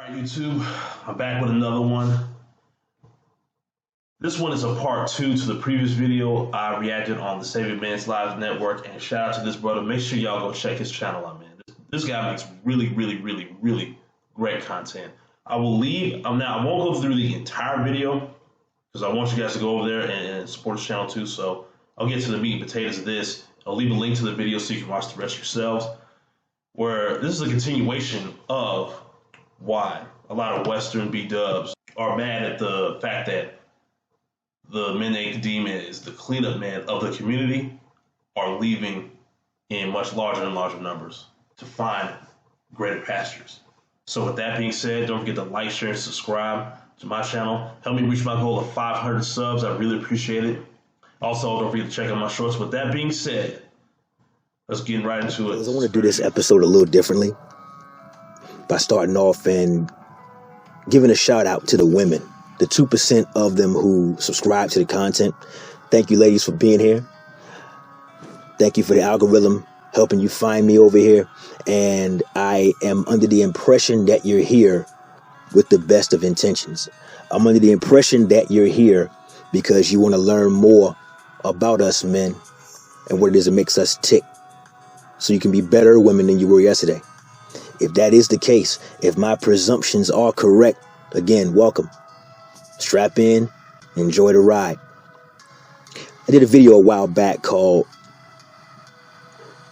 YouTube, I'm back with another one. This one is a part two to the previous video I reacted on the Saving Men's Lives Network, and shout out to this brother. Make sure y'all go check his channel out, man. This guy makes really great content. I will leave, now I won't go through the entire video because I want you guys to go over there and support his channel too, so I'll get to the meat and potatoes of this. I'll leave a link to the video so you can watch the rest yourselves, where this is a continuation of why a lot of Western B-dubs are mad at the fact that the men they deem as the cleanup man of the community are leaving in much larger and larger numbers to find greater pastures. So with that being said, don't forget to like, share, and subscribe to my channel. Help me reach my goal of 500 subs. I really appreciate it. Also, don't forget to check out my shorts. With that being said, let's get right into it. I want to do this episode a little differently by starting off and giving a shout out to the women, the 2% of them who subscribe to the content. Thank you, ladies, for being here. Thank you for the algorithm helping you find me over here. And I am under the impression that you're here with the best of intentions. I'm under the impression that you're here because you want to learn more about us men and what it is that makes us tick, so you can be better women than you were yesterday. If that is the case, if my presumptions are correct, again, welcome. Strap in, enjoy the ride. I did a video a while back called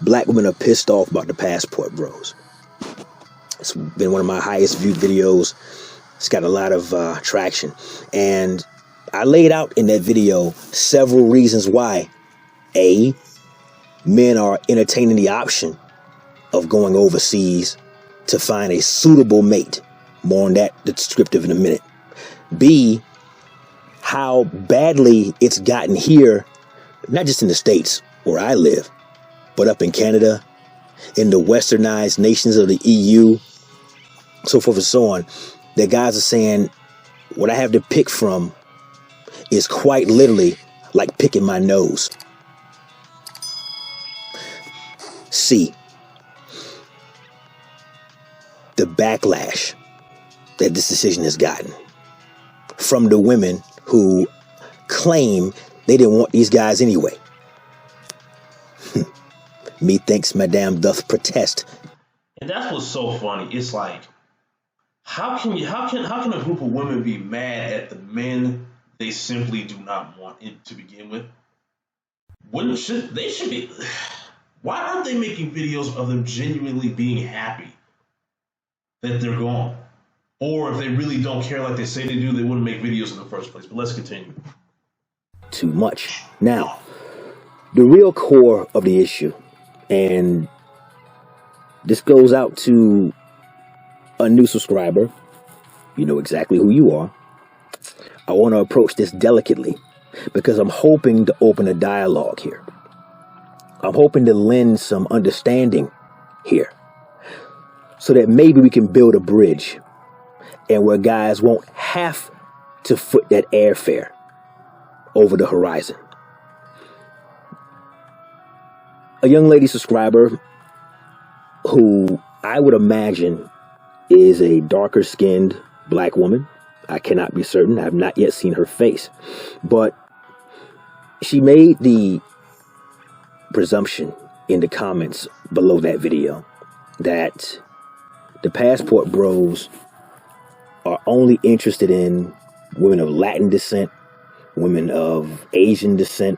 Black Women Are Pissed Off About the Passport Bros. It's been one of my highest viewed videos. It's got a lot of traction. And I laid out in that video several reasons why, A, men are entertaining the option of going overseas to find a suitable mate. More on that descriptive in a minute. B, how badly it's gotten here, not just in the States where I live, but up in Canada, in the westernized nations of the EU, so forth and so on, that guys are saying what I have to pick from is quite literally like picking my nose. C, the backlash that this decision has gotten from the women who claim they didn't want these guys anyway. Methinks Madame doth protest. And that's what's so funny. It's like, how can a group of women be mad at the men they simply do not want it to begin with? They should be. Why aren't they making videos of them genuinely being happy that they're gone? Or if they really don't care like they say they do, they wouldn't make videos in the first place. But let's continue. Too much. Now, the real core of the issue, and this goes out to a new subscriber. You know exactly who you are. I want to approach this delicately because I'm hoping to open a dialogue here. I'm hoping to lend some understanding here so that maybe we can build a bridge and where guys won't have to foot that airfare over the horizon. A young lady subscriber who I would imagine is a darker skinned black woman. I cannot be certain. I have not yet seen her face. But she made the presumption in the comments below that video that the Passport Bros are only interested in women of Latin descent, women of Asian descent,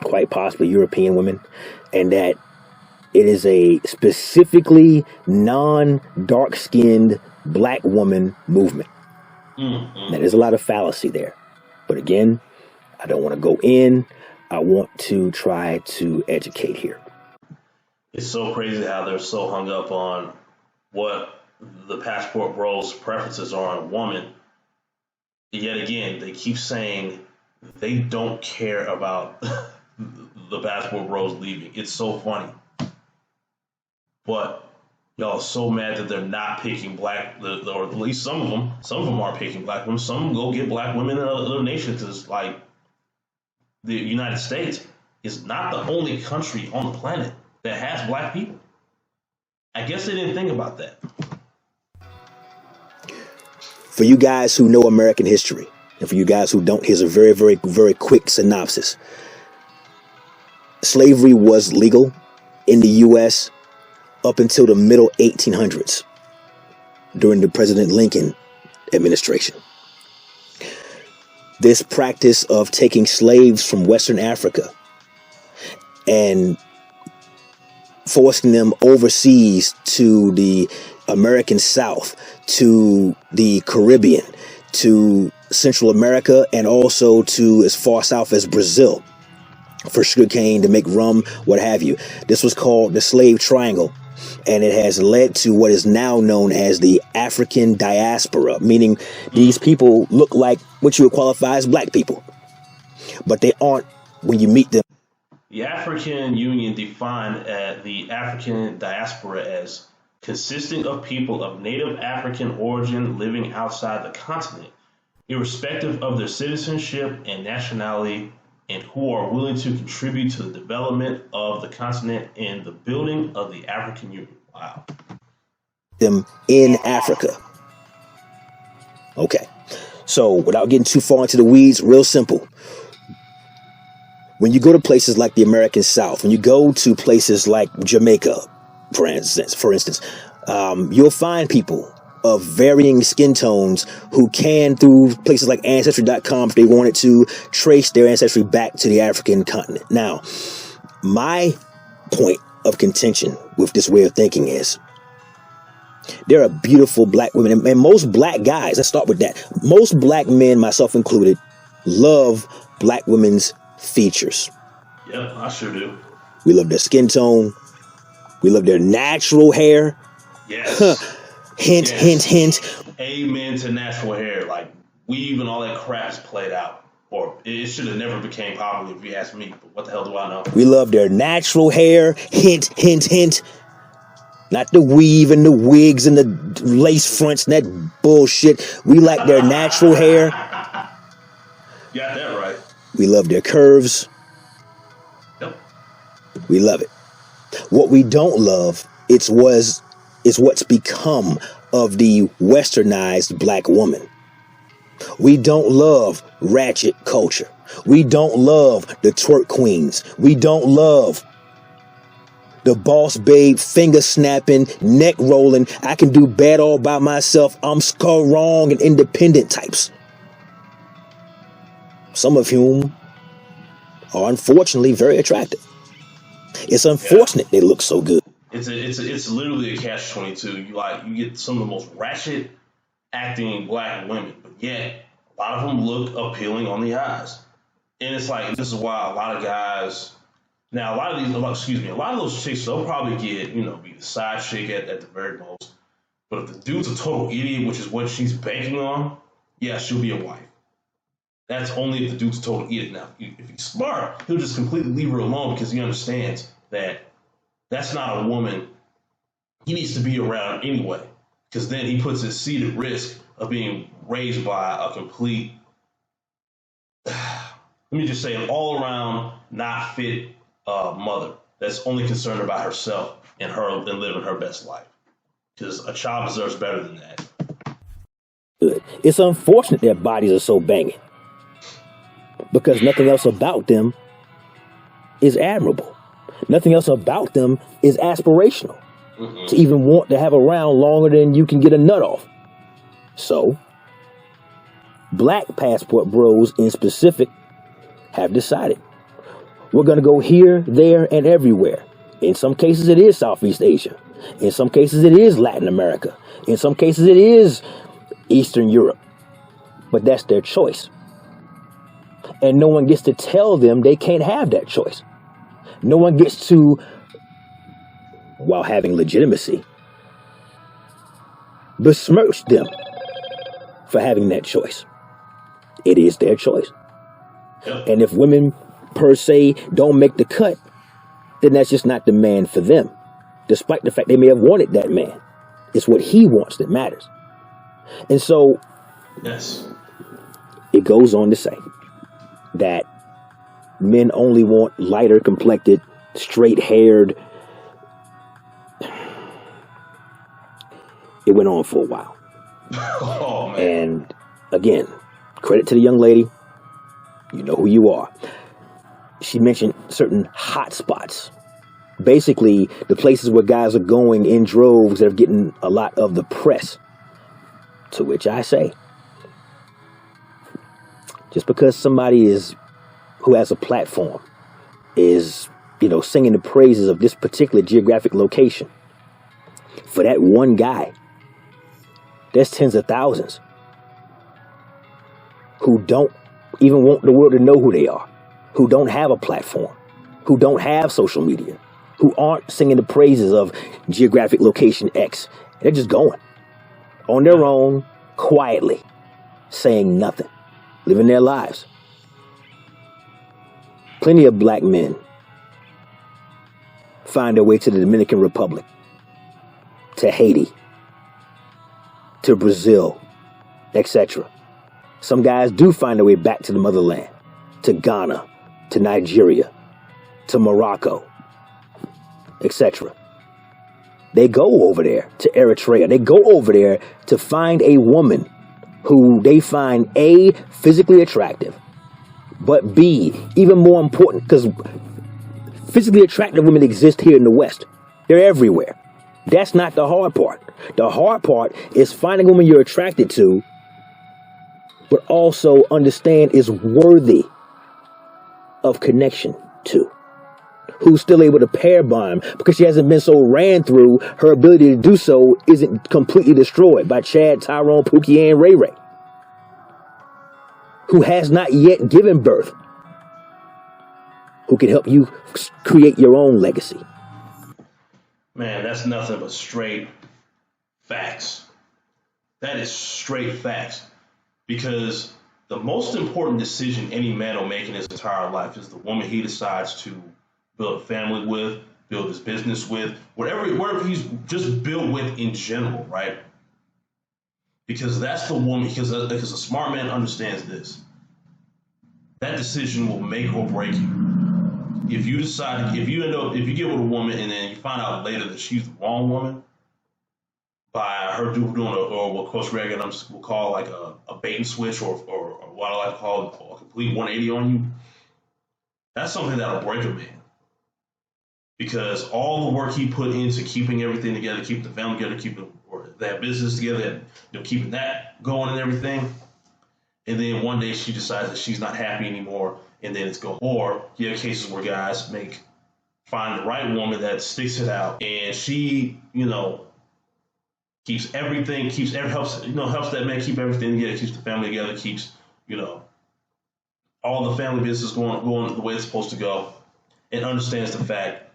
quite possibly European women, and that it is a specifically non-dark-skinned black woman movement. Now, there's a lot of fallacy there. But again, I don't want to go in. I want to try to educate here. It's so crazy how they're so hung up on what the Passport Bros' preferences are on a woman. Yet again, they keep saying they don't care about the Passport Bros leaving. It's so funny. But y'all are so mad that they're not picking black, or at least some of them are picking black women. Some of them go get black women in other nations. It's like the United States is not the only country on the planet that has black people. I guess they didn't think about that. For you guys who know American history, and for you guys who don't, here's a very, very, very quick synopsis. Slavery was legal in the U.S. up until the middle 1800s during the President Lincoln administration. This practice of taking slaves from Western Africa and forcing them overseas to the American South, to the Caribbean, to Central America, and also to as far south as Brazil for sugarcane, to make rum, what have you. This was called the Slave Triangle, and it has led to what is now known as the African diaspora, meaning these people look like what you would qualify as black people, but they aren't when you meet them. The African Union defined the African diaspora as consisting of people of native African origin living outside the continent, irrespective of their citizenship and nationality, and who are willing to contribute to the development of the continent and the building of the African Union. Wow. Them in Africa. Okay. So without getting too far into the weeds, real simple. When you go to places like the American South, when you go to places like Jamaica, for instance, you'll find people of varying skin tones who can, through places like Ancestry.com, if they wanted to, trace their ancestry back to the African continent. Now, my point of contention with this way of thinking is there are beautiful black women, and most black guys, let's start with that. Most black men, myself included, love black women's features. Yeah, I sure do. We love their skin tone. We love their natural hair. Yes. Hint, yes. hint. Amen to natural hair. Like, weave and all that crap is played out. Or it should have never became popular if you ask me. But what the hell do I know? We love their natural hair. Hint, hint, hint. Not the weave and the wigs and the lace fronts and that bullshit. We like their natural hair. Got that right. We love their curves. Yep. We love it. What we don't love is what's become of the westernized black woman. We don't love ratchet culture. We don't love the twerk queens. We don't love the boss babe, finger snapping, neck rolling, I can do bad all by myself, I'm strong and independent types. Some of whom are unfortunately very attractive. It's unfortunate they look so good. It's literally a catch-22. You get some of the most ratchet acting black women, but yet a lot of them look appealing on the eyes. And it's like, this is why a lot of guys now, a lot of those chicks, they'll probably get, be the side chick at the very most. But if the dude's a total idiot, which is what she's banking on, yeah, she'll be a wife. That's only if the dude's a total idiot. Now, if he's smart, he'll just completely leave her alone because he understands that that's not a woman he needs to be around anyway. Because then he puts his seed at risk of being raised by a complete, let me just say, an all-around not fit mother that's only concerned about herself and living her best life. Because a child deserves better than that. Good. It's unfortunate their bodies are so banging, because nothing else about them is admirable. Nothing else about them is aspirational. To even want to have around longer than you can get a nut off. So, black passport bros in specific have decided we're going to go here, there, and everywhere. In some cases, it is Southeast Asia. In some cases, it is Latin America. In some cases, it is Eastern Europe. But that's their choice. And no one gets to tell them they can't have that choice. No one gets to, while having legitimacy, besmirch them for having that choice. It is their choice. And if women per se don't make the cut, then that's just not the man for them, despite the fact they may have wanted that man. It's what he wants that matters. And so it goes on to say that men only want lighter complected, straight haired. It went on for a while. Oh, man. And again, credit to the young lady. You know who you are. She mentioned certain hot spots. Basically, the places where guys are going in droves that are getting a lot of the press. To which I say, just because somebody who has a platform is, singing the praises of this particular geographic location, for that one guy, there's tens of thousands who don't even want the world to know who they are, who don't have a platform, who don't have social media, who aren't singing the praises of geographic location X. They're just going on their own, quietly, saying nothing, living their lives. Plenty of black men find their way to the Dominican Republic, to Haiti, to Brazil, etc. Some guys do find their way back to the motherland, to Ghana, to Nigeria, to Morocco, etc. They go over there to Eritrea. They go over there to find a woman who they find A, physically attractive, but B, even more important, because physically attractive women exist here in the West. They're everywhere. That's not the hard part. The hard part is finding a woman you're attracted to, but also understand is worthy of connection to. Who's still able to pair bond because she hasn't been so ran through, her ability to do so isn't completely destroyed by Chad, Tyrone, Pookie, and Ray Ray. Who has not yet given birth. Who can help you create your own legacy. Man, that's nothing but straight facts. That is straight facts. Because the most important decision any man will make in his entire life is the woman he decides to build a family with, build his business with, whatever he's just built with in general, right? Because that's the woman, because a smart man understands this. That decision will make or break you. If you decide, if you get with a woman and then you find out later that she's the wrong woman, by her doing or what Coach Reagan will call like a bait and switch or what I like to call a complete 180 on you, that's something that'll break a man. Because all the work he put into keeping everything together, keeping the family together, keeping that business together, keeping that going and everything, and then one day she decides that she's not happy anymore, and then it's gone. Or you have cases where guys find the right woman that sticks it out, and she, keeps everything, helps that man keep everything together, keeps the family together, keeps all the family business going the way it's supposed to go, and understands the fact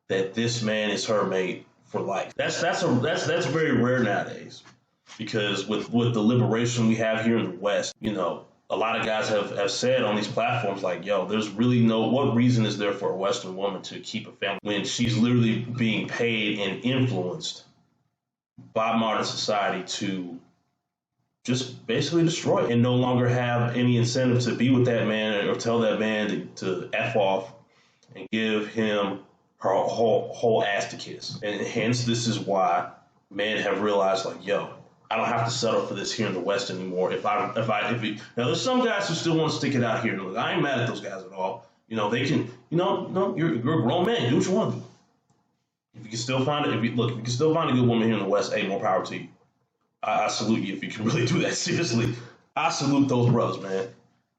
that this man is her mate for life. That's very rare nowadays, because with the liberation we have here in the West, a lot of guys have said on these platforms like, yo, there's really what reason is there for a Western woman to keep a family when she's literally being paid and influenced by modern society to just basically destroy it and no longer have any incentive to be with that man or tell that man to F off and give him her whole ass to kiss. And hence, this is why men have realized, like, yo, I don't have to settle for this here in the West anymore. Now there's some guys who still want to stick it out here. Look, I ain't mad at those guys at all. They can, no, you're a grown man. Do what you want to do. If you can still find it, if you can still find a good woman here in the West, hey, more power to you. I salute you if you can really do that. Seriously, I salute those brothers, man,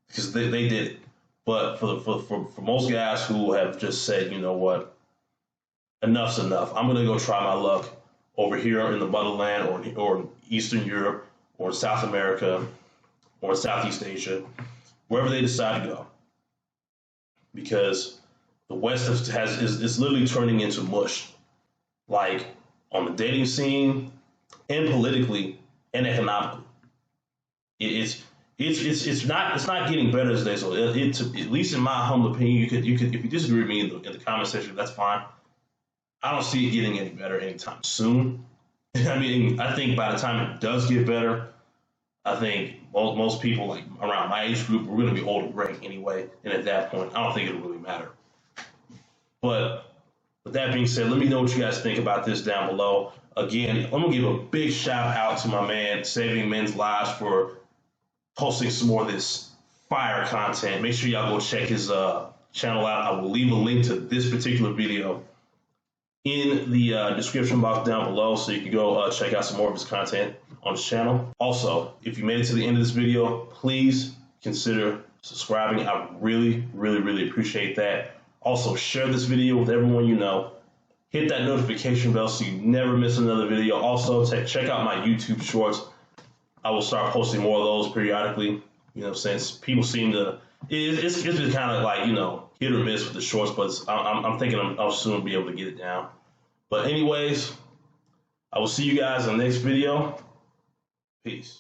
because they did it. But for most guys who have just said, you know what, enough's enough. I'm gonna go try my luck over here in the motherland or Eastern Europe or South America or Southeast Asia, wherever they decide to go, because the West is literally turning into mush, like on the dating scene and politically and economically. It's not getting better today. So at least in my humble opinion, you could if you disagree with me in the comment section, that's fine. I don't see it getting any better anytime soon. I mean, I think by the time it does get better, I think most people like around my age group, we're going to be old and gray anyway. And at that point, I don't think it'll really matter. But with that being said, let me know what you guys think about this down below. Again, I'm gonna give a big shout out to my man Saving Men's Lives for posting some more of this fire content. Make sure y'all go check his channel out. I will leave a link to this particular video in the description box down below, so you can go check out some more of his content on his channel. Also, if you made it to the end of this video, please consider subscribing. I really, really, really appreciate that. Also, share this video with everyone you know. Hit that notification bell so you never miss another video. Also, check out my YouTube shorts. I will start posting more of those periodically. You know, since people seem to, it's just kind of like, you know, hit or miss with the shorts, but I'm thinking I'll soon be able to get it down. But anyways, I will see you guys in the next video. Peace.